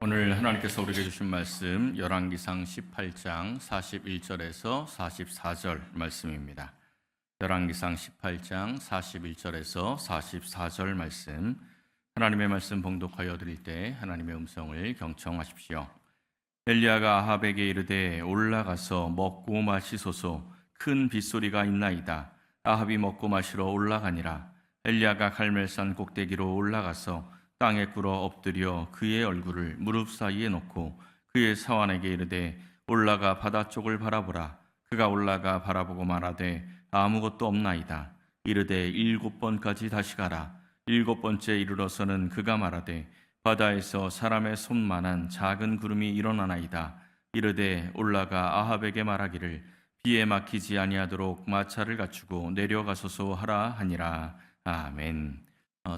오늘 하나님께서 우리에게 주신 말씀 열왕기상 18장 41절에서 44절 말씀입니다. 열왕기상 18장 41절에서 44절 말씀, 하나님의 말씀 봉독하여 드릴 때 하나님의 음성을 경청하십시오. 엘리야가 아합에게 이르되 올라가서 먹고 마시소서. 큰 빗소리가 있나이다. 아합이 먹고 마시러 올라가니라. 엘리야가 갈멜산 꼭대기로 올라가서 땅에 꿇어 엎드려 그의 얼굴을 무릎 사이에 놓고 그의 사환에게 이르되 올라가 바다 쪽을 바라보라. 그가 올라가 바라보고 말하되 아무것도 없나이다. 이르되 7번까지 다시 가라. 7번째 이르러서는 그가 말하되 바다에서 사람의 손만한 작은 구름이 일어나나이다. 이르되 올라가 아합에게 말하기를 비에 막히지 아니하도록 마차를 갖추고 내려가소서 하라 하니라. 아멘.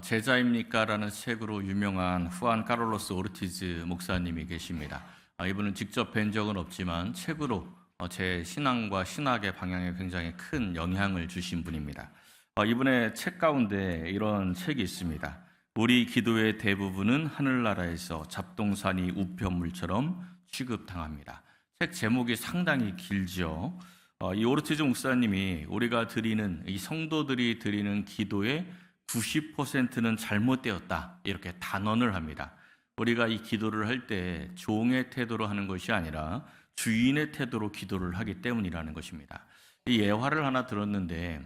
제자입니까? 라는 책으로 유명한 후안 카를로스 오르티즈 목사님이 계십니다. 이분은 직접 뵌 적은 없지만 책으로 제 신앙과 신학의 방향에 굉장히 큰 영향을 주신 분입니다. 이분의 책 가운데 이런 책이 있습니다. 우리 기도의 대부분은 하늘나라에서 잡동사니 우편물처럼 취급당합니다. 책 제목이 상당히 길죠. 이 오르티즈 목사님이 우리가 드리는, 이 성도들이 드리는 기도의 90%는 잘못되었다, 이렇게 단언을 합니다. 우리가 이 기도를 할 때 종의 태도로 하는 것이 아니라 주인의 태도로 기도를 하기 때문이라는 것입니다. 이 예화를 하나 들었는데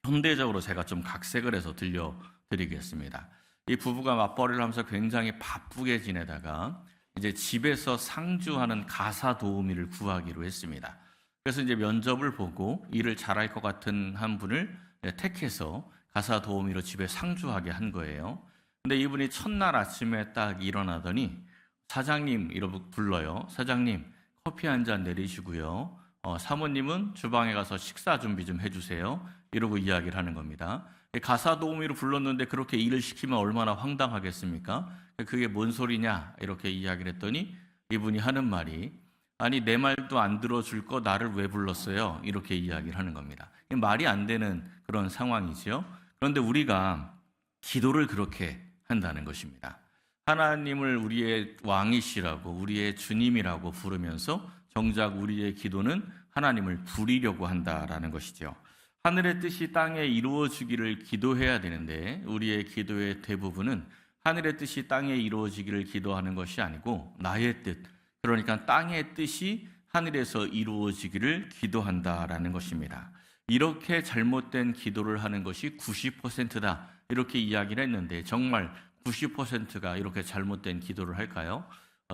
현대적으로 제가 좀 각색을 해서 들려드리겠습니다. 이 부부가 맞벌이를 하면서 굉장히 바쁘게 지내다가 이제 집에서 상주하는 가사 도우미를 구하기로 했습니다. 그래서 이제 면접을 보고 일을 잘할 것 같은 한 분을 택해서 가사 도우미로 집에 상주하게 한 거예요. 근데 이분이 첫날 아침에 딱 일어나더니 사장님 이러고 불러요. 사장님 커피 한 잔 내리시고요. 사모님은 주방에 가서 식사 준비 좀 해주세요. 이러고 이야기를 하는 겁니다. 가사 도우미로 불렀는데 그렇게 일을 시키면 얼마나 황당하겠습니까? 그게 뭔 소리냐 이렇게 이야기를 했더니 이분이 하는 말이 아니 내 말도 안 들어줄 거 나를 왜 불렀어요? 이렇게 이야기를 하는 겁니다. 말이 안 되는 그런 상황이죠. 그런데 우리가 기도를 그렇게 한다는 것입니다. 하나님을 우리의 왕이시라고 우리의 주님이라고 부르면서 정작 우리의 기도는 하나님을 부리려고 한다라는 것이죠. 하늘의 뜻이 땅에 이루어지기를 기도해야 되는데 우리의 기도의 대부분은 하늘의 뜻이 땅에 이루어지기를 기도하는 것이 아니고 나의 뜻, 그러니까 땅의 뜻이 하늘에서 이루어지기를 기도한다라는 것입니다. 이렇게 잘못된 기도를 하는 것이 90%다 이렇게 이야기를 했는데 정말 90%가 이렇게 잘못된 기도를 할까요?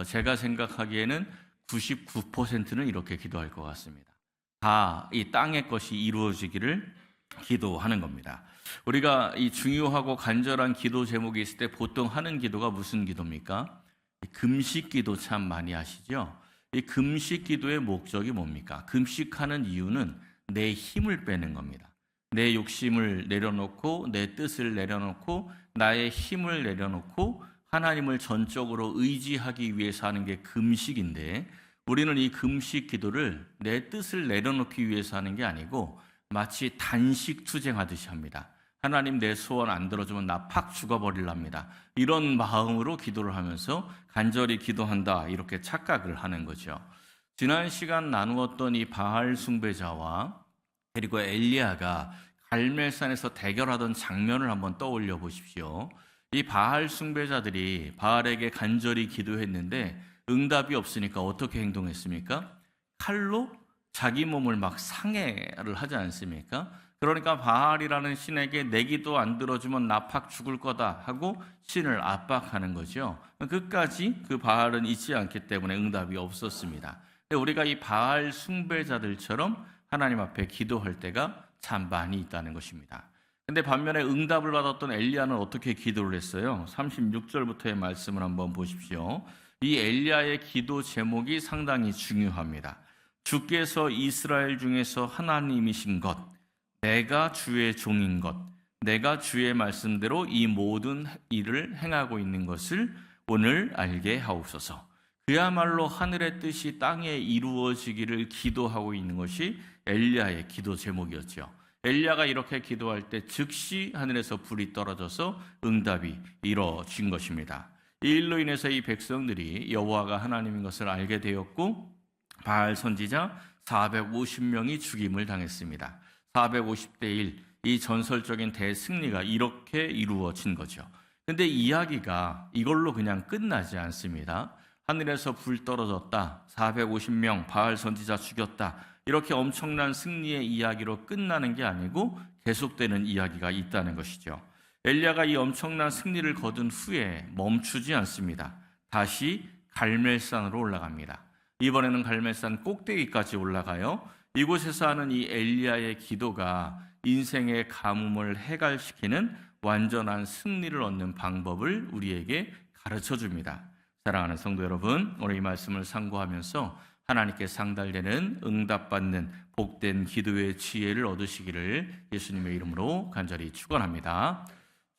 제가 생각하기에는 99%는 이렇게 기도할 것 같습니다. 다 이 땅의 것이 이루어지기를 기도하는 겁니다. 우리가 이 중요하고 간절한 기도 제목이 있을 때 보통 하는 기도가 무슨 기도입니까? 금식 기도 참 많이 하시죠? 이 금식 기도의 목적이 뭡니까? 금식하는 이유는 내 힘을 빼는 겁니다. 내 욕심을 내려놓고 내 뜻을 내려놓고 나의 힘을 내려놓고 하나님을 전적으로 의지하기 위해서 하는 게 금식인데 우리는 이 금식 기도를 내 뜻을 내려놓기 위해서 하는 게 아니고 마치 단식 투쟁하듯이 합니다. 하나님 내 소원 안 들어주면 나 팍 죽어버리랍니다. 이런 마음으로 기도를 하면서 간절히 기도한다 이렇게 착각을 하는 거죠. 지난 시간 나누었던 이 바알 숭배자와 그리고 엘리야가 갈멜산에서 대결하던 장면을 한번 떠올려 보십시오. 이 바알 숭배자들이 바알에게 간절히 기도했는데 응답이 없으니까 어떻게 행동했습니까? 칼로 자기 몸을 막 상해를 하지 않습니까? 그러니까 바알이라는 신에게 내 기도 안 들어주면 나 팍 죽을 거다 하고 신을 압박하는 거죠. 끝까지 그 바알은 잊지 않기 때문에 응답이 없었습니다. 우리가 이 바알 숭배자들처럼 하나님 앞에 기도할 때가 참 많이 있다는 것입니다. 근데 반면에 응답을 받았던 엘리야는 어떻게 기도를 했어요? 36절부터의 말씀을 한번 보십시오. 이 엘리야의 기도 제목이 상당히 중요합니다. 주께서 이스라엘 중에서 하나님이신 것, 내가 주의 종인 것, 내가 주의 말씀대로 이 모든 일을 행하고 있는 것을 오늘 알게 하옵소서. 그야말로 하늘의 뜻이 땅에 이루어지기를 기도하고 있는 것이 엘리야의 기도 제목이었죠. 엘리야가 이렇게 기도할 때 즉시 하늘에서 불이 떨어져서 응답이 이루어진 것입니다. 이 일로 인해서 이 백성들이 여호와가 하나님인 것을 알게 되었고 바알 선지자 450명이 죽임을 당했습니다. 450대 1, 이 전설적인 대승리가 이렇게 이루어진 거죠. 근데 이야기가 이걸로 그냥 끝나지 않습니다. 하늘에서 불 떨어졌다, 450명 바알 선지자 죽였다, 이렇게 엄청난 승리의 이야기로 끝나는 게 아니고 계속되는 이야기가 있다는 것이죠. 엘리야가 이 엄청난 승리를 거둔 후에 멈추지 않습니다. 다시 갈멜산으로 올라갑니다. 이번에는 갈멜산 꼭대기까지 올라가요. 이곳에서 하는 이 엘리야의 기도가 인생의 가뭄을 해갈시키는 완전한 승리를 얻는 방법을 우리에게 가르쳐 줍니다. 사랑하는 성도 여러분, 오늘 이 말씀을 상고하면서 하나님께 상달되는 응답받는 복된 기도의 지혜를 얻으시기를 예수님의 이름으로 간절히 축원합니다.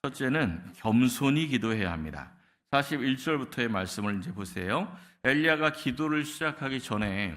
첫째는 겸손히 기도해야 합니다. 41절부터의 말씀을 이제 보세요. 엘리야가 기도를 시작하기 전에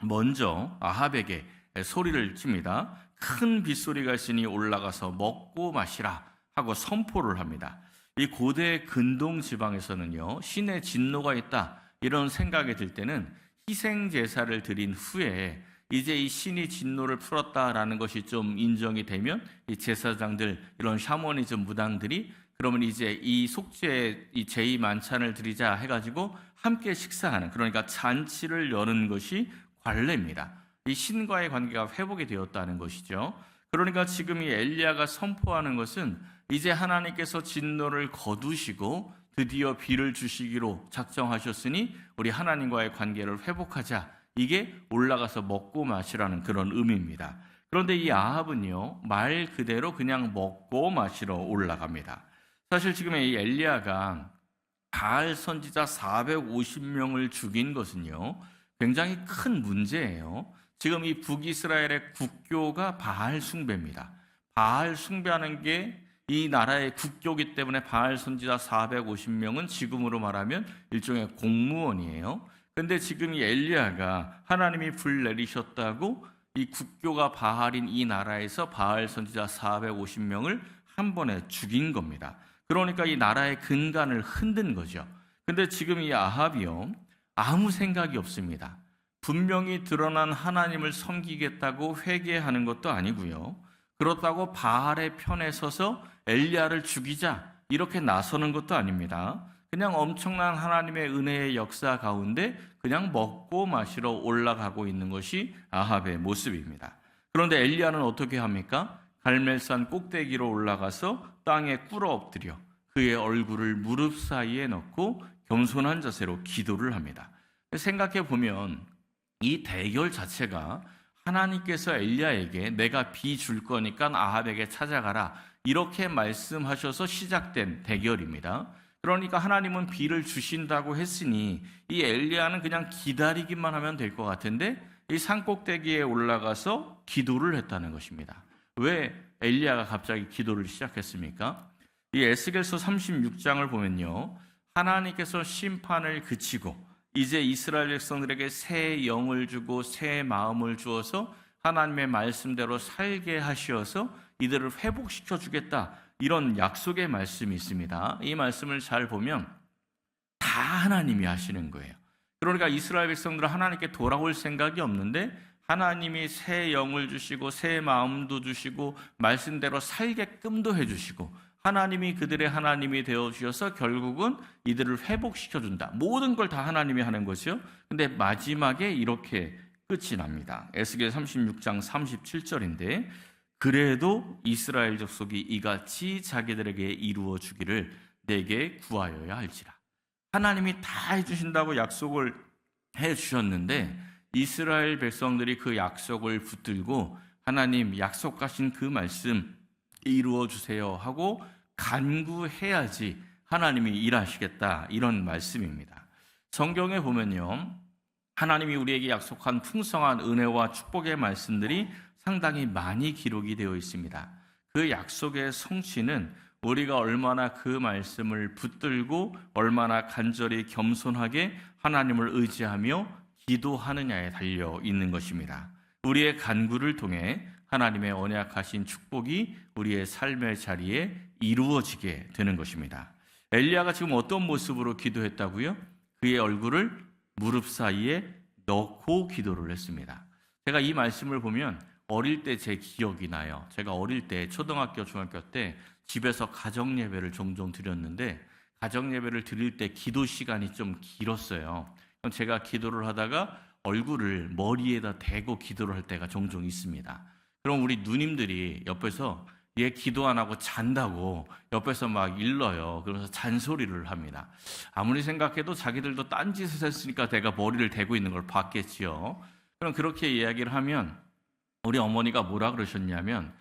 먼저 아합에게 소리를 칩니다. 큰 빗소리가 있으니 올라가서 먹고 마시라 하고 선포를 합니다. 이 고대 근동 지방에서는요, 신의 진노가 있다 이런 생각이 들 때는 희생 제사를 드린 후에 이제 이 신이 진노를 풀었다라는 것이 좀 인정이 되면 이 제사장들, 이런 샤머니즘 무당들이 그러면 이제 이 속죄 이 제의 만찬을 드리자 해가지고 함께 식사하는, 그러니까 잔치를 여는 것이 관례입니다. 이 신과의 관계가 회복이 되었다는 것이죠. 그러니까 지금 이 엘리야가 선포하는 것은 이제 하나님께서 진노를 거두시고 드디어 비를 주시기로 작정하셨으니 우리 하나님과의 관계를 회복하자, 이게 올라가서 먹고 마시라는 그런 의미입니다. 그런데 이 아합은요, 말 그대로 그냥 먹고 마시러 올라갑니다. 사실 지금 이 엘리야가 바알 선지자 450명을 죽인 것은요, 굉장히 큰 문제예요. 지금 이 북이스라엘의 국교가 바알 숭배입니다. 바알 숭배하는 게 이 나라의 국교이기 때문에 바알 선지자 450명은 지금으로 말하면 일종의 공무원이에요. 그런데 지금 이 엘리야가 하나님이 불 내리셨다고 이 국교가 바알인 이 나라에서 바알 선지자 450명을 한 번에 죽인 겁니다. 그러니까 이 나라의 근간을 흔든 거죠. 근데 지금 이 아합이요, 아무 생각이 없습니다. 분명히 드러난 하나님을 섬기겠다고 회개하는 것도 아니고요, 그렇다고 바알의 편에 서서 엘리야를 죽이자 이렇게 나서는 것도 아닙니다. 그냥 엄청난 하나님의 은혜의 역사 가운데 그냥 먹고 마시러 올라가고 있는 것이 아합의 모습입니다. 그런데 엘리야는 어떻게 합니까? 갈멜산 꼭대기로 올라가서 땅에 꿇어 엎드려 그의 얼굴을 무릎 사이에 넣고 겸손한 자세로 기도를 합니다. 생각해 보면 이 대결 자체가 하나님께서 엘리야에게 내가 비 줄 거니까 아합에게 찾아가라 이렇게 말씀하셔서 시작된 대결입니다. 그러니까 하나님은 비를 주신다고 했으니 이 엘리야는 그냥 기다리기만 하면 될 것 같은데 이 산꼭대기에 올라가서 기도를 했다는 것입니다. 왜 엘리야가 갑자기 기도를 시작했습니까? 이 에스겔서 36장을 보면요, 하나님께서 심판을 그치고 이제 이스라엘 백성들에게 새 영을 주고 새 마음을 주어서 하나님의 말씀대로 살게 하시어서 이들을 회복시켜 주겠다, 이런 약속의 말씀이 있습니다. 이 말씀을 잘 보면 다 하나님이 하시는 거예요. 그러니까 이스라엘 백성들은 하나님께 돌아올 생각이 없는데 하나님이 새 영을 주시고 새 마음도 주시고 말씀대로 살게끔도 해주시고 하나님이 그들의 하나님이 되어주셔서 결국은 이들을 회복시켜준다. 모든 걸 다 하나님이 하는 거죠. 근데 마지막에 이렇게 끝이 납니다. 에스겔 36장 37절인데 그래도 이스라엘 족속이 이같이 자기들에게 이루어 주기를 내게 구하여야 할지라. 하나님이 다 해주신다고 약속을 해주셨는데 이스라엘 백성들이 그 약속을 붙들고 하나님 약속하신 그 말씀 이루어 주세요 하고 간구해야지 하나님이 일하시겠다, 이런 말씀입니다. 성경에 보면요, 하나님이 우리에게 약속한 풍성한 은혜와 축복의 말씀들이 상당히 많이 기록이 되어 있습니다. 그 약속의 성취는 우리가 얼마나 그 말씀을 붙들고 얼마나 간절히 겸손하게 하나님을 의지하며 기도하느냐에 달려 있는 것입니다. 우리의 간구를 통해 하나님의 언약하신 축복이 우리의 삶의 자리에 이루어지게 되는 것입니다. 엘리야가 지금 어떤 모습으로 기도했다고요? 그의 얼굴을 무릎 사이에 넣고 기도를 했습니다. 제가 이 말씀을 보면 어릴 때 제 기억이 나요. 제가 어릴 때 초등학교, 중학교 때 집에서 가정 예배를 종종 드렸는데 가정 예배를 드릴 때 기도 시간이 좀 길었어요. 그럼 제가 기도를 하다가 얼굴을 머리에다 대고 기도를 할 때가 종종 있습니다. 그럼 우리 누님들이 옆에서 얘 기도 안 하고 잔다고 옆에서 막 일러요. 그래서 잔소리를 합니다. 아무리 생각해도 자기들도 딴짓을 했으니까 내가 머리를 대고 있는 걸 봤겠지요. 그럼 그렇게 이야기를 하면 우리 어머니가 뭐라 그러셨냐면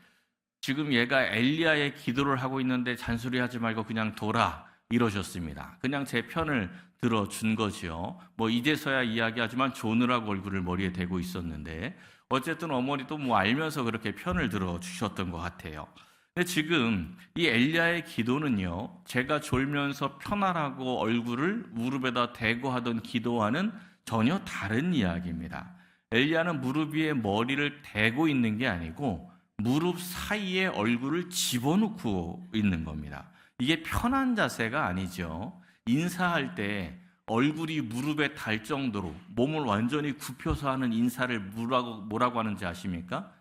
지금 얘가 엘리야의 기도를 하고 있는데 잔소리하지 말고 그냥 둬라 이러셨습니다. 그냥 제 편을 들어준 거지요. 뭐 이제서야 이야기하지만 조느라고 얼굴을 머리에 대고 있었는데 어쨌든 어머니도 뭐 알면서 그렇게 편을 들어주셨던 것 같아요. 근데 지금 이 엘리야의 기도는요, 제가 졸면서 편하라고 얼굴을 무릎에다 대고 하던 기도와는 전혀 다른 이야기입니다. 엘리야는 무릎 위에 머리를 대고 있는 게 아니고 무릎 사이에 얼굴을 집어넣고 있는 겁니다. 이게 편한 자세가 아니죠. 인사할 때 얼굴이 무릎에 달 정도로 몸을 완전히 굽혀서 하는 인사를 뭐라고 하는지 아십니까?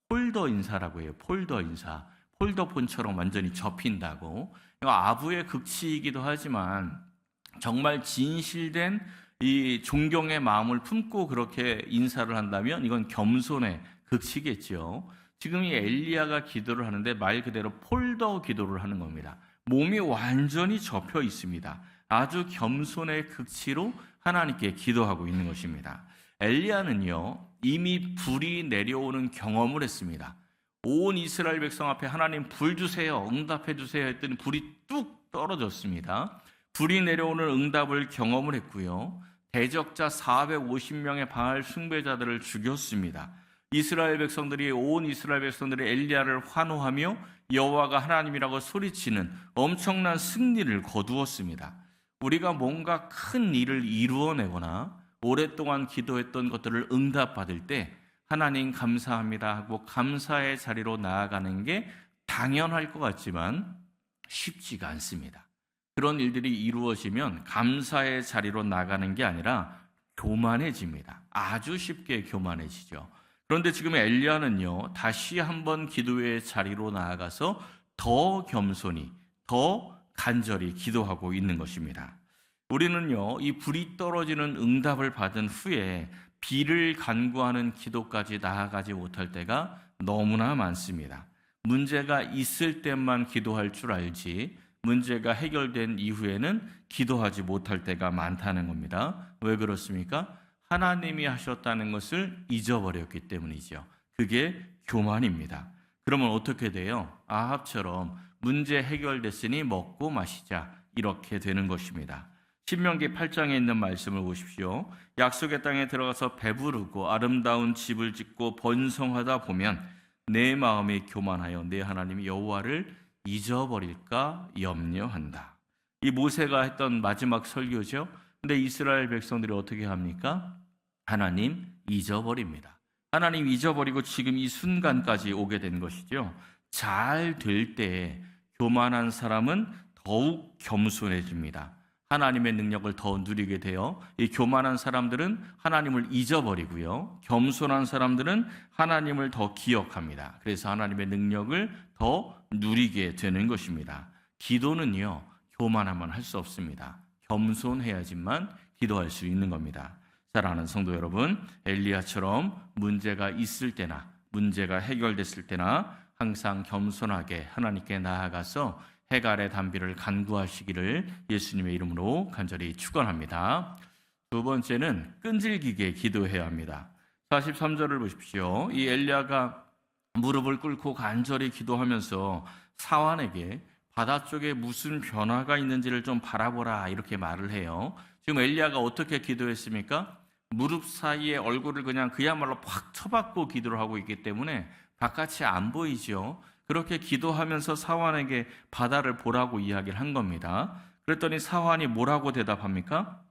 폴더 인사라고 해요. 폴더 인사. 폴더폰처럼 완전히 접힌다고. 아부의 극치이기도 하지만 정말 진실된 이 존경의 마음을 품고 그렇게 인사를 한다면 이건 겸손의 극치겠죠. 지금 이 엘리야가 기도를 하는데 말 그대로 폴더 기도를 하는 겁니다. 몸이 완전히 접혀 있습니다. 아주 겸손의 극치로 하나님께 기도하고 있는 것입니다. 엘리야는요, 이미 불이 내려오는 경험을 했습니다. 온 이스라엘 백성 앞에 하나님 불 주세요, 응답해 주세요 했더니 불이 뚝 떨어졌습니다. 불이 내려오는 응답을 경험을 했고요. 대적자 450명의 바알 숭배자들을 죽였습니다. 온 이스라엘 백성들이 엘리야를 환호하며 여호와가 하나님이라고 소리치는 엄청난 승리를 거두었습니다. 우리가 뭔가 큰 일을 이루어내거나 오랫동안 기도했던 것들을 응답받을 때 하나님 감사합니다 하고 감사의 자리로 나아가는 게 당연할 것 같지만 쉽지가 않습니다. 그런 일들이 이루어지면 감사의 자리로 나가는 게 아니라 교만해집니다. 아주 쉽게 교만해지죠. 그런데 지금 엘리야는요, 다시 한번 기도의 자리로 나아가서 더 겸손히, 더 간절히 기도하고 있는 것입니다. 우리는요, 이 불이 떨어지는 응답을 받은 후에 비를 간구하는 기도까지 나아가지 못할 때가 너무나 많습니다. 문제가 있을 때만 기도할 줄 알지 문제가 해결된 이후에는 기도하지 못할 때가 많다는 겁니다. 왜 그렇습니까? 하나님이 하셨다는 것을 잊어버렸기 때문이죠. 그게 교만입니다. 그러면 어떻게 돼요? 아합처럼 문제 해결됐으니 먹고 마시자 이렇게 되는 것입니다. 신명기 8장에 있는 말씀을 보십시오. 약속의 땅에 들어가서 배부르고 아름다운 집을 짓고 번성하다 보면 내 마음이 교만하여 내 하나님 여호와를 잊어버릴까 염려한다. 이 모세가 했던 마지막 설교죠. 근데 이스라엘 백성들이 어떻게 합니까? 하나님 잊어버립니다. 하나님 잊어버리고 지금 이 순간까지 오게 된 것이죠. 잘 될 때 교만한 사람은 더욱 겸손해집니다. 하나님의 능력을 더 누리게 되어 이 교만한 사람들은 하나님을 잊어버리고요. 겸손한 사람들은 하나님을 더 기억합니다. 그래서 하나님의 능력을 더 누리게 되는 것입니다. 기도는요, 교만하면 할 수 없습니다. 겸손해야지만 기도할 수 있는 겁니다. 사랑하는 성도 여러분, 엘리야처럼 문제가 있을 때나 문제가 해결됐을 때나 항상 겸손하게 하나님께 나아가서 해갈의 단비를 간구하시기를 예수님의 이름으로 간절히 축원합니다. 두 번째는 끈질기게 기도해야 합니다. 43절을 보십시오. 이 엘리야가 무릎을 꿇고 간절히 기도하면서 사환에게 바다 쪽에 무슨 변화가 있는지를 좀 바라보라 이렇게 말을 해요. 지금 엘리야가 어떻게 기도했습니까? 무릎 사이에 얼굴을 그냥 그야말로 팍 쳐박고 기도를 하고 있기 때문에 바깥이 안 보이죠. 그렇게 기도하면서 사환에게 바다를 보라고 이야기를 한 겁니다. 그랬더니 사환이 뭐라고 대답합니까?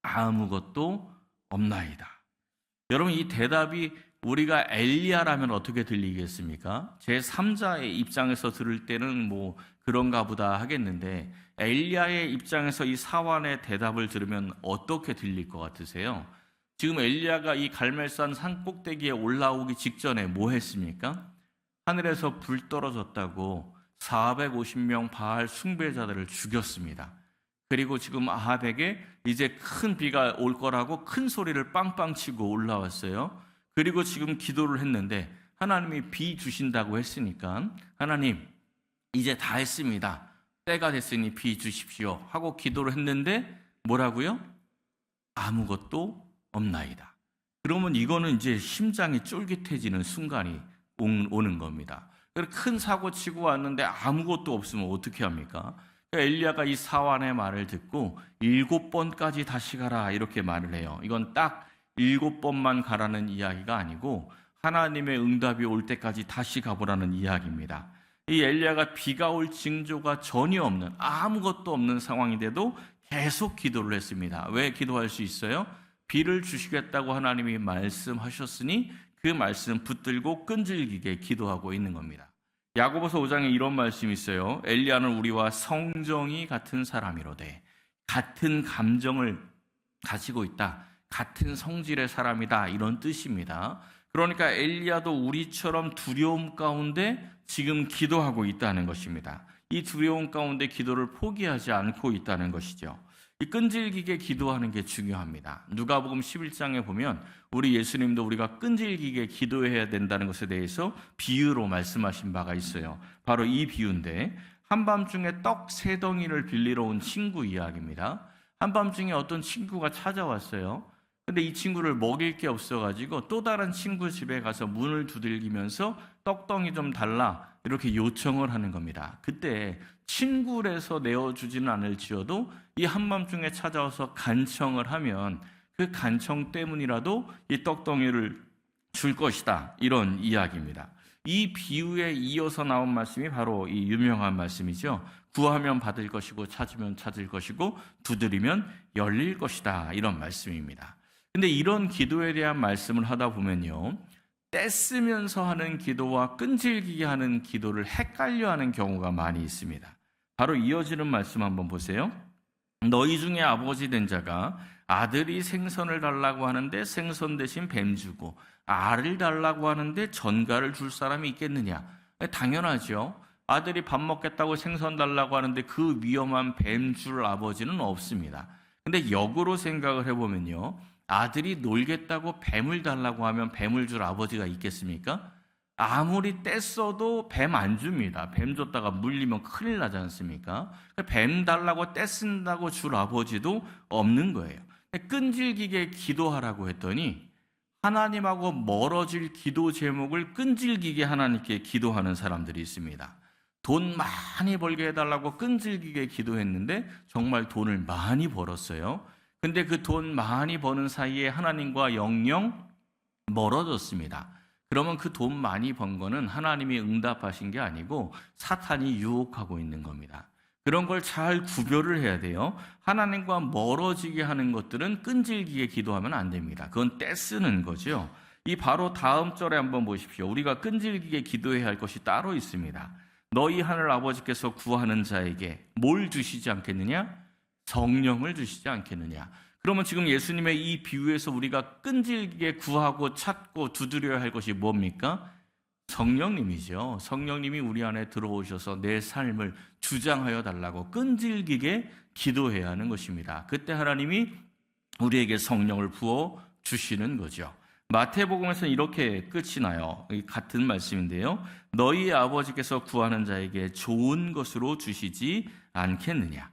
아무것도 없나이다. 여러분, 이 대답이 우리가 엘리야라면 어떻게 들리겠습니까? 제3자의 입장에서 들을 때는 뭐 그런가 보다 하겠는데 엘리야의 입장에서 이 사환의 대답을 들으면 어떻게 들릴 것 같으세요? 지금 엘리야가 이 갈멜산 산 꼭대기에 올라오기 직전에 뭐 했습니까? 하늘에서 불 떨어졌다고 450명 바알 숭배자들을 죽였습니다. 그리고 지금 아합에게 이제 큰 비가 올 거라고 큰 소리를 빵빵 치고 올라왔어요. 그리고 지금 기도를 했는데 하나님이 비 주신다고 했으니까 하나님 이제 다 했습니다. 때가 됐으니 비 주십시오 하고 기도를 했는데 뭐라고요? 아무것도 없나이다. 그러면 이거는 이제 심장이 쫄깃해지는 순간이 오는 겁니다. 큰 사고 치고 왔는데 아무것도 없으면 어떻게 합니까? 엘리야가 이 사환의 말을 듣고 7번까지 다시 가라 이렇게 말을 해요. 이건 딱 7번만 가라는 이야기가 아니고 하나님의 응답이 올 때까지 다시 가보라는 이야기입니다. 이 엘리야가 비가 올 징조가 전혀 없는 아무것도 없는 상황인데도 계속 기도를 했습니다. 왜 기도할 수 있어요? 비를 주시겠다고 하나님이 말씀하셨으니 그 말씀 붙들고 끈질기게 기도하고 있는 겁니다. 야고보서 5장에 이런 말씀이 있어요. 엘리야는 우리와 성정이 같은 사람이로되 같은 감정을 가지고 있다. 같은 성질의 사람이다. 이런 뜻입니다. 그러니까 엘리야도 우리처럼 두려움 가운데 지금 기도하고 있다는 것입니다. 이 두려움 가운데 기도를 포기하지 않고 있다는 것이죠. 이 끈질기게 기도하는 게 중요합니다. 누가복음 11장에 보면 우리 예수님도 우리가 끈질기게 기도해야 된다는 것에 대해서 비유로 말씀하신 바가 있어요. 바로 이 비유인데 한밤중에 떡 3덩이를 빌리러 온 친구 이야기입니다. 한밤중에 어떤 친구가 찾아왔어요. 근데 이 친구를 먹일 게 없어가지고 또 다른 친구 집에 가서 문을 두들기면서 떡덩이 좀 달라 이렇게 요청을 하는 겁니다. 그때 친구라서 내어주지는 않을지어도 이 한밤중에 찾아와서 간청을 하면 그 간청 때문이라도 이 떡덩이를 줄 것이다. 이런 이야기입니다. 이 비유에 이어서 나온 말씀이 바로 이 유명한 말씀이죠. 구하면 받을 것이고 찾으면 찾을 것이고 두드리면 열릴 것이다. 이런 말씀입니다. 근데 이런 기도에 대한 말씀을 하다 보면요. 떼쓰면서 하는 기도와 끈질기게 하는 기도를 헷갈려 하는 경우가 많이 있습니다. 바로 이어지는 말씀 한번 보세요. 너희 중에 아버지 된 자가 아들이 생선을 달라고 하는데 생선 대신 뱀 주고 알을 달라고 하는데 전갈을 줄 사람이 있겠느냐? 당연하죠. 아들이 밥 먹겠다고 생선 달라고 하는데 그 위험한 뱀 줄 아버지는 없습니다. 근데 역으로 생각을 해보면요. 아들이 놀겠다고 뱀을 달라고 하면 뱀을 줄 아버지가 있겠습니까? 아무리 떼써도 뱀 안 줍니다. 뱀 줬다가 물리면 큰일 나지 않습니까? 뱀 달라고 떼쓴다고 줄 아버지도 없는 거예요. 끈질기게 기도하라고 했더니 하나님하고 멀어질 기도 제목을 끈질기게 하나님께 기도하는 사람들이 있습니다. 돈 많이 벌게 해달라고 끈질기게 기도했는데 정말 돈을 많이 벌었어요. 근데 그 돈 많이 버는 사이에 하나님과 영영 멀어졌습니다. 그러면 그 돈 많이 번 거는 하나님이 응답하신 게 아니고 사탄이 유혹하고 있는 겁니다. 그런 걸 잘 구별을 해야 돼요. 하나님과 멀어지게 하는 것들은 끈질기게 기도하면 안 됩니다. 그건 떼쓰는 거죠. 이 바로 다음 절에 한번 보십시오. 우리가 끈질기게 기도해야 할 것이 따로 있습니다. 너희 하늘 아버지께서 구하는 자에게 뭘 주시지 않겠느냐? 성령을 주시지 않겠느냐? 그러면 지금 예수님의 이 비유에서 우리가 끈질기게 구하고 찾고 두드려야 할 것이 뭡니까? 성령님이죠. 성령님이 우리 안에 들어오셔서 내 삶을 주장하여 달라고 끈질기게 기도해야 하는 것입니다. 그때 하나님이 우리에게 성령을 부어 주시는 거죠. 마태복음에서는 이렇게 끝이 나요. 같은 말씀인데요. 너희 아버지께서 구하는 자에게 좋은 것으로 주시지 않겠느냐?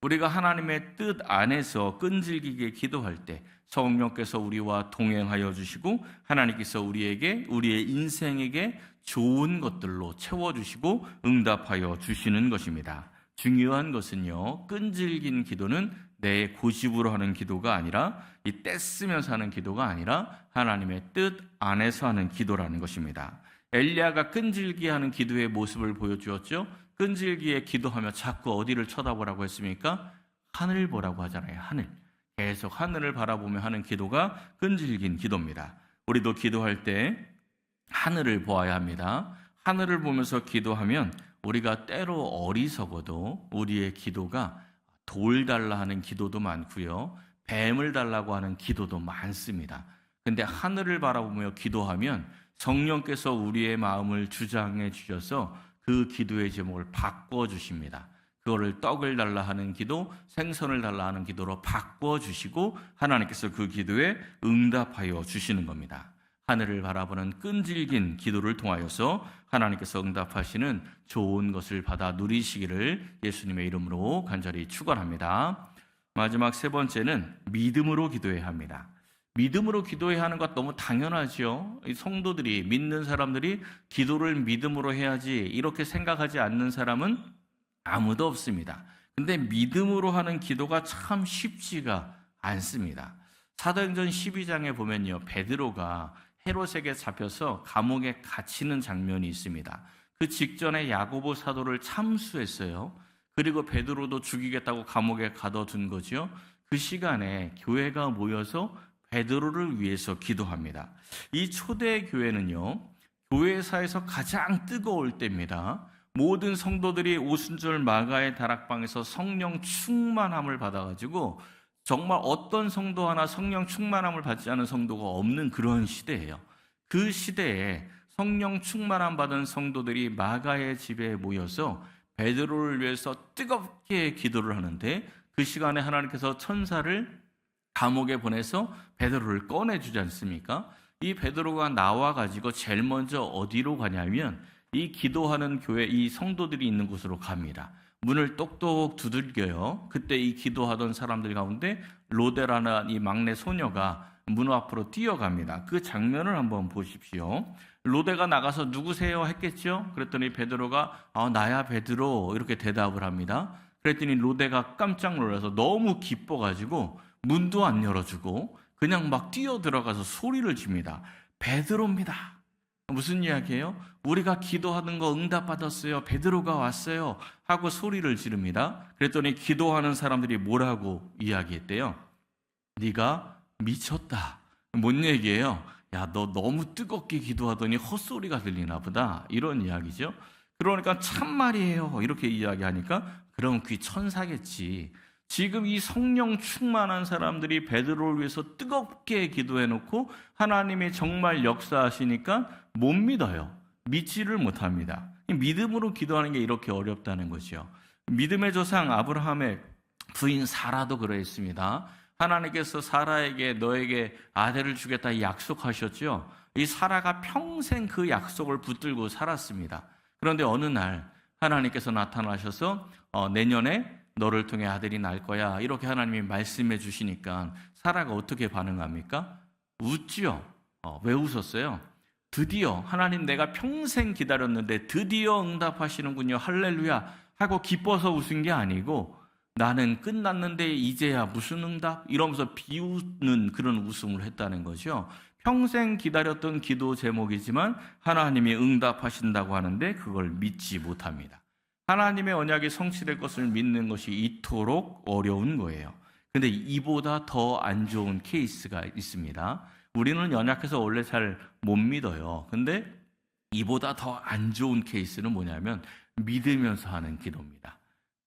우리가 하나님의 뜻 안에서 끈질기게 기도할 때 성령께서 우리와 동행하여 주시고 하나님께서 우리에게 우리의 인생에게 좋은 것들로 채워주시고 응답하여 주시는 것입니다. 중요한 것은요. 끈질긴 기도는 내 고집으로 하는 기도가 아니라 이 떼쓰면서 하는 기도가 아니라 하나님의 뜻 안에서 하는 기도라는 것입니다. 엘리야가 끈질기게 하는 기도의 모습을 보여주었죠. 끈질기게 기도하며 자꾸 어디를 쳐다보라고 했습니까? 하늘 보라고 하잖아요. 하늘. 계속 하늘을 바라보며 하는 기도가 끈질긴 기도입니다. 우리도 기도할 때 하늘을 보아야 합니다. 하늘을 보면서 기도하면 우리가 때로 어리석어도 우리의 기도가 돌 달라 하는 기도도 많고요. 뱀을 달라고 하는 기도도 많습니다. 근데 하늘을 바라보며 기도하면 성령께서 우리의 마음을 주장해 주셔서 그 기도의 제목을 바꿔 주십니다. 그거를 떡을 달라 하는 기도, 생선을 달라 하는 기도로 바꿔 주시고 하나님께서 그 기도에 응답하여 주시는 겁니다. 하늘을 바라보는 끈질긴 기도를 통하여서 하나님께서 응답하시는 좋은 것을 받아 누리시기를 예수님의 이름으로 간절히 축원합니다. 마지막 세 번째는 믿음으로 기도해야 합니다. 믿음으로 기도해야 하는 것 너무 당연하죠. 이 성도들이, 믿는 사람들이 기도를 믿음으로 해야지 이렇게 생각하지 않는 사람은 아무도 없습니다. 근데 믿음으로 하는 기도가 참 쉽지가 않습니다. 사도행전 12장에 보면요, 베드로가 헤롯에게 잡혀서 감옥에 갇히는 장면이 있습니다. 그 직전에 야고보 사도를 참수했어요. 그리고 베드로도 죽이겠다고 감옥에 가둬둔 거죠. 그 시간에 교회가 모여서 베드로를 위해서 기도합니다. 이 초대 교회는요, 교회사에서 가장 뜨거울 때입니다. 모든 성도들이 오순절 마가의 다락방에서 성령 충만함을 받아가지고 정말 어떤 성도 하나 성령 충만함을 받지 않은 성도가 없는 그런 시대예요. 그 시대에 성령 충만함 받은 성도들이 마가의 집에 모여서 베드로를 위해서 뜨겁게 기도를 하는데, 그 시간에 하나님께서 천사를 감옥에 보내서 베드로를 꺼내주지 않습니까? 이 베드로가 나와가지고 제일 먼저 어디로 가냐면 이 기도하는 교회, 이 성도들이 있는 곳으로 갑니다. 문을 똑똑 두들겨요. 그때 이 기도하던 사람들 가운데 로데라는 이 막내 소녀가 문 앞으로 뛰어갑니다. 그 장면을 한번 보십시오. 로데가 나가서 누구세요? 했겠죠? 그랬더니 베드로가 나야 베드로 이렇게 대답을 합니다. 그랬더니 로데가 깜짝 놀라서 너무 기뻐가지고 문도 안 열어주고 그냥 막 뛰어 들어가서 소리를 칩니다. 베드로입니다. 무슨 이야기예요? 우리가 기도하는 거 응답받았어요. 베드로가 왔어요. 하고 소리를 지릅니다. 그랬더니 기도하는 사람들이 뭐라고 이야기했대요? 네가 미쳤다. 뭔 얘기예요? 야, 너 너무 뜨겁게 기도하더니 헛소리가 들리나 보다. 이런 이야기죠. 그러니까 참말이에요. 이렇게 이야기하니까 그럼 그게 천사겠지. 지금 이 성령 충만한 사람들이 베드로를 위해서 뜨겁게 기도해놓고 하나님이 정말 역사하시니까 못 믿어요. 믿지를 못합니다. 믿음으로 기도하는 게 이렇게 어렵다는 거죠. 믿음의 조상 아브라함의 부인 사라도 그러했습니다. 하나님께서 사라에게 너에게 아들을 주겠다 약속하셨죠. 이 사라가 평생 그 약속을 붙들고 살았습니다. 그런데 어느 날 하나님께서 나타나셔서 내년에 너를 통해 아들이 날 거야 이렇게 하나님이 말씀해 주시니까 사라가 어떻게 반응합니까? 웃지요. 왜 웃었어요? 드디어 하나님 내가 평생 기다렸는데 드디어 응답하시는군요. 할렐루야 하고 기뻐서 웃은 게 아니고 나는 끝났는데 이제야 무슨 응답? 이러면서 비웃는 그런 웃음을 했다는 거죠. 평생 기다렸던 기도 제목이지만 하나님이 응답하신다고 하는데 그걸 믿지 못합니다. 하나님의 언약이 성취될 것을 믿는 것이 이토록 어려운 거예요. 근데 이보다 더 안 좋은 케이스가 있습니다. 우리는 연약해서 원래 잘 못 믿어요. 근데 이보다 더 안 좋은 케이스는 뭐냐면 믿으면서 하는 기도입니다.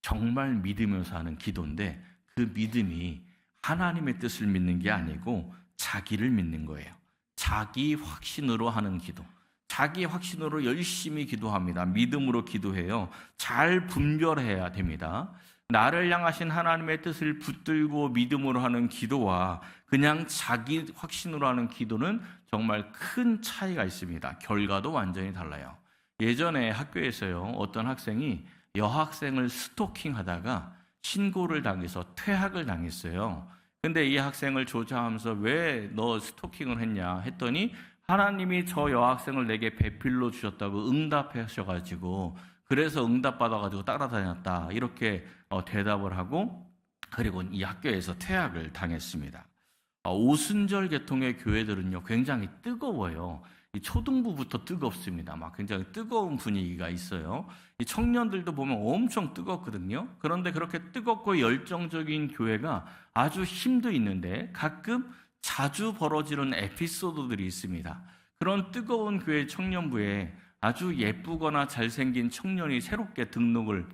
정말 믿으면서 하는 기도인데 그 믿음이 하나님의 뜻을 믿는 게 아니고 자기를 믿는 거예요. 자기 확신으로 하는 기도. 자기 확신으로 열심히 기도합니다. 믿음으로 기도해요. 잘 분별해야 됩니다. 나를 향하신 하나님의 뜻을 붙들고 믿음으로 하는 기도와 그냥 자기 확신으로 하는 기도는 정말 큰 차이가 있습니다. 결과도 완전히 달라요. 예전에 학교에서요, 어떤 학생이 여학생을 스토킹하다가 신고를 당해서 퇴학을 당했어요. 근데 이 학생을 조사하면서 왜 너 스토킹을 했냐 했더니 하나님이 저 여학생을 내게 배필로 주셨다고 응답하셔가지고 그래서 응답받아가지고 따라다녔다 이렇게 대답을 하고 그리고 이 학교에서 퇴학을 당했습니다. 오순절 계통의 교회들은요 굉장히 뜨거워요. 이 초등부부터 뜨겁습니다. 막 굉장히 뜨거운 분위기가 있어요. 이 청년들도 보면 엄청 뜨겁거든요. 그런데 그렇게 뜨겁고 열정적인 교회가 아주 힘도 있는데 가끔 자주 벌어지는 에피소드들이 있습니다. 그런 뜨거운 교회 청년부에 아주 예쁘거나 잘생긴 청년이 새롭게 등록을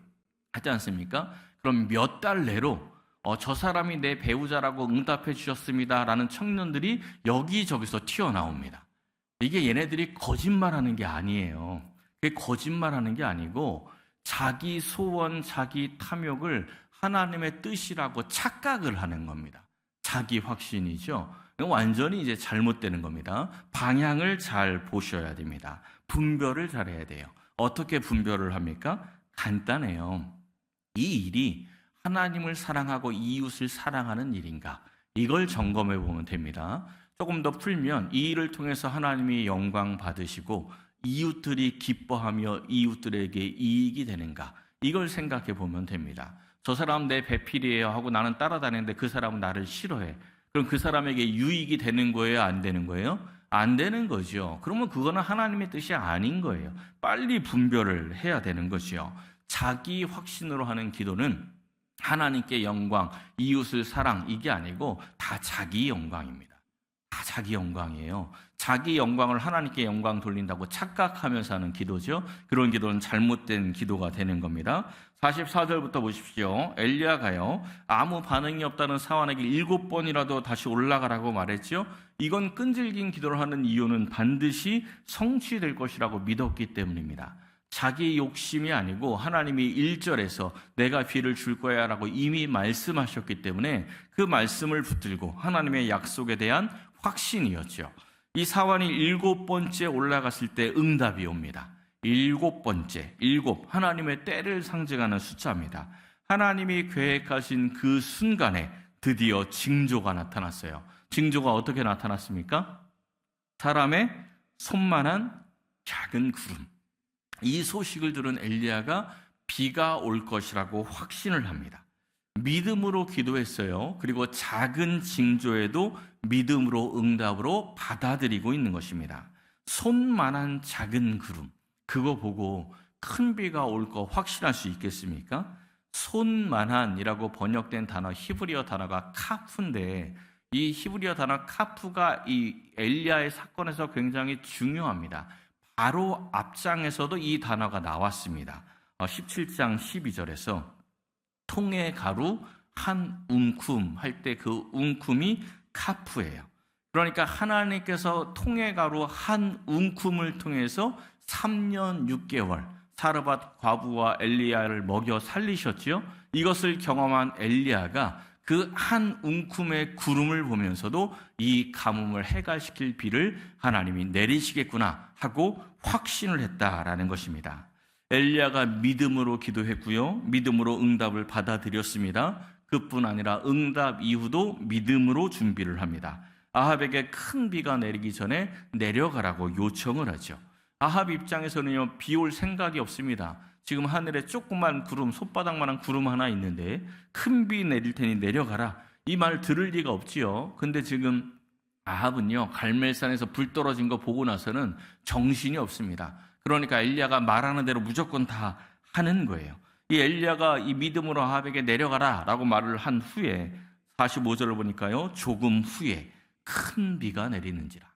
하지 않습니까? 그럼 몇 달 내로 저 사람이 내 배우자라고 응답해 주셨습니다 라는 청년들이 여기저기서 튀어나옵니다. 이게 얘네들이 거짓말하는 게 아니에요. 그게 거짓말하는 게 아니고 자기 소원, 자기 탐욕을 하나님의 뜻이라고 착각을 하는 겁니다. 자기 확신이죠. 완전히 이제 잘못되는 겁니다. 방향을 잘 보셔야 됩니다. 분별을 잘해야 돼요. 어떻게 분별을 합니까? 간단해요. 이 일이 하나님을 사랑하고 이웃을 사랑하는 일인가? 이걸 점검해 보면 됩니다. 조금 더 풀면 이 일을 통해서 하나님이 영광 받으시고 이웃들이 기뻐하며 이웃들에게 이익이 되는가? 이걸 생각해 보면 됩니다. 저 사람 내 배필이에요 하고 나는 따라다니는데 그 사람은 나를 싫어해. 그럼 그 사람에게 유익이 되는 거예요? 안 되는 거예요? 안 되는 거죠. 그러면 그거는 하나님의 뜻이 아닌 거예요. 빨리 분별을 해야 되는 거죠. 자기 확신으로 하는 기도는 하나님께 영광, 이웃을 사랑 이게 아니고 다 자기 영광입니다. 다 자기 영광이에요. 자기 영광을 하나님께 영광 돌린다고 착각하면서 하는 기도죠. 그런 기도는 잘못된 기도가 되는 겁니다. 44절부터 보십시오. 엘리야가요, 아무 반응이 없다는 사환에게 7번이라도 다시 올라가라고 말했죠. 이건 끈질긴 기도를 하는 이유는 반드시 성취될 것이라고 믿었기 때문입니다. 자기 욕심이 아니고 하나님이 1절에서 내가 비를 줄 거야 라고 이미 말씀하셨기 때문에 그 말씀을 붙들고 하나님의 약속에 대한 확신이었죠. 이 사환이 7번째 올라갔을 때 응답이 옵니다. 7번째, 7, 하나님의 때를 상징하는 숫자입니다. 하나님이 계획하신 그 순간에 드디어 징조가 나타났어요. 징조가 어떻게 나타났습니까? 사람의 손만한 작은 구름. 이 소식을 들은 엘리야가 비가 올 것이라고 확신을 합니다. 믿음으로 기도했어요. 그리고 작은 징조에도 믿음으로 응답으로 받아들이고 있는 것입니다. 손만한 작은 구름, 그거 보고 큰 비가 올 거 확신할 수 있겠습니까? 손만한이라고 번역된 단어, 히브리어 단어가 카프인데 이 히브리어 단어 카프가 이 엘리야의 사건에서 굉장히 중요합니다. 바로 앞장에서도 이 단어가 나왔습니다. 17장 12절에서 통의 가루 한 웅큼 할 때 그 웅큼이 카프예요. 그러니까 하나님께서 통의 가루 한 웅큼을 통해서 3년 6개월 사르밧 과부와 엘리야를 먹여 살리셨지요. 이것을 경험한 엘리야가 그 한 웅큼의 구름을 보면서도 이 가뭄을 해갈시킬 비를 하나님이 내리시겠구나 하고 확신을 했다라는 것입니다. 엘리야가 믿음으로 기도했고요. 믿음으로 응답을 받아들였습니다. 그뿐 아니라 응답 이후도 믿음으로 준비를 합니다. 아합에게 큰 비가 내리기 전에 내려가라고 요청을 하죠. 아합 입장에서는요, 비 올 생각이 없습니다. 지금 하늘에 조그만 구름, 손바닥만한 구름 하나 있는데 큰 비 내릴 테니 내려가라. 이 말 들을 리가 없지요. 근데 지금 아합은요, 갈멜산에서 불 떨어진 거 보고 나서는 정신이 없습니다. 그러니까 엘리야가 말하는 대로 무조건 다 하는 거예요. 이 엘리야가 이 믿음으로 아합에게 내려가라 라고 말을 한 후에 45절을 보니까요, 조금 후에 큰 비가 내리는지라.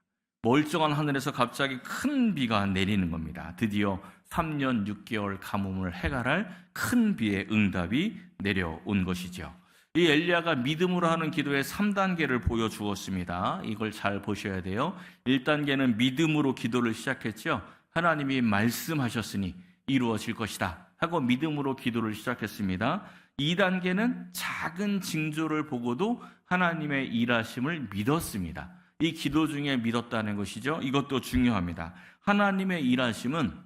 멀쩡한 하늘에서 갑자기 큰 비가 내리는 겁니다. 드디어 3년 6개월 가뭄을 해결할 큰 비의 응답이 내려온 것이죠. 이 엘리야가 믿음으로 하는 기도의 3단계를 보여주었습니다. 이걸 잘 보셔야 돼요. 1단계는 믿음으로 기도를 시작했죠. 하나님이 말씀하셨으니 이루어질 것이다 하고 믿음으로 기도를 시작했습니다. 2단계는 작은 징조를 보고도 하나님의 일하심을 믿었습니다. 이 기도 중에 믿었다는 것이죠. 이것도 중요합니다. 하나님의 일하심은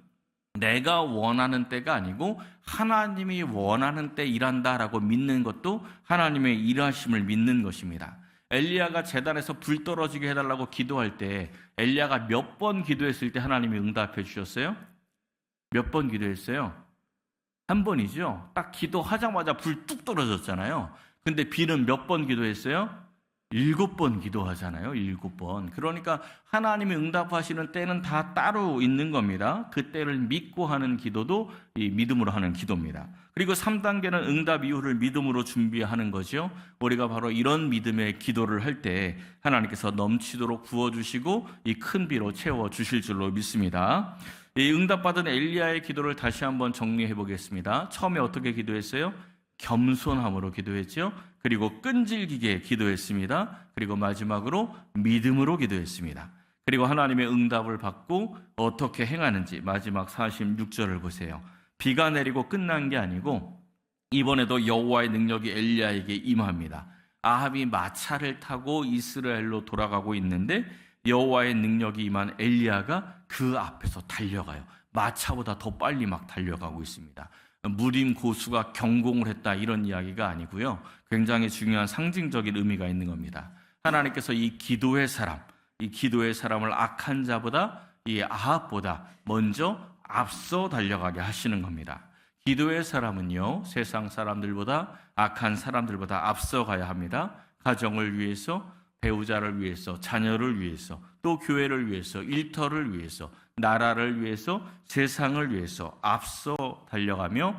내가 원하는 때가 아니고 하나님이 원하는 때 일한다라고 믿는 것도 하나님의 일하심을 믿는 것입니다. 엘리야가 제단에서 불 떨어지게 해달라고 기도할 때 엘리야가 몇 번 기도했을 때 하나님이 응답해 주셨어요? 몇 번 기도했어요? 한 번이죠. 딱 기도하자마자 불 뚝 떨어졌잖아요. 근데 비는 몇 번 기도했어요? 7번 기도하잖아요. 7번. 그러니까 하나님이 응답하시는 때는 다 따로 있는 겁니다. 그 때를 믿고 하는 기도도 이 믿음으로 하는 기도입니다. 그리고 3단계는 응답 이후를 믿음으로 준비하는 거죠. 우리가 바로 이런 믿음의 기도를 할 때 하나님께서 넘치도록 부어주시고 이 큰 비로 채워주실 줄로 믿습니다. 이 응답받은 엘리야의 기도를 다시 한번 정리해 보겠습니다. 처음에 어떻게 기도했어요? 겸손함으로 기도했죠. 그리고 끈질기게 기도했습니다. 그리고 마지막으로 믿음으로 기도했습니다. 그리고 하나님의 응답을 받고 어떻게 행하는지 마지막 46절을 보세요. 비가 내리고 끝난 게 아니고 이번에도 여호와의 능력이 엘리야에게 임합니다. 아합이 마차를 타고 이스라엘로 돌아가고 있는데 여호와의 능력이 임한 엘리야가 그 앞에서 달려가요. 마차보다 더 빨리 막 달려가고 있습니다. 무림 고수가 경공을 했다 이런 이야기가 아니고요. 굉장히 중요한 상징적인 의미가 있는 겁니다. 하나님께서 이 기도의 사람을 악한 자보다 이 아합보다 먼저 앞서 달려가게 하시는 겁니다. 기도의 사람은요, 세상 사람들보다 악한 사람들보다 앞서가야 합니다. 가정을 위해서, 배우자를 위해서, 자녀를 위해서, 또 교회를 위해서, 일터를 위해서, 나라를 위해서, 세상을 위해서 앞서 달려가며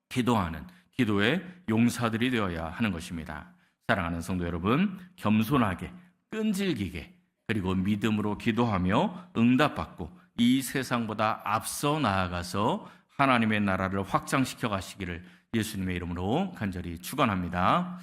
기도하는 기도의 용사들이 되어야 하는 것입니다. 사랑하는 성도 여러분, 겸손하게, 끈질기게, 그리고 믿음으로 기도하며 응답받고 이 세상보다 앞서 나아가서 하나님의 나라를 확장시켜 가시기를 예수님의 이름으로 간절히 축원합니다.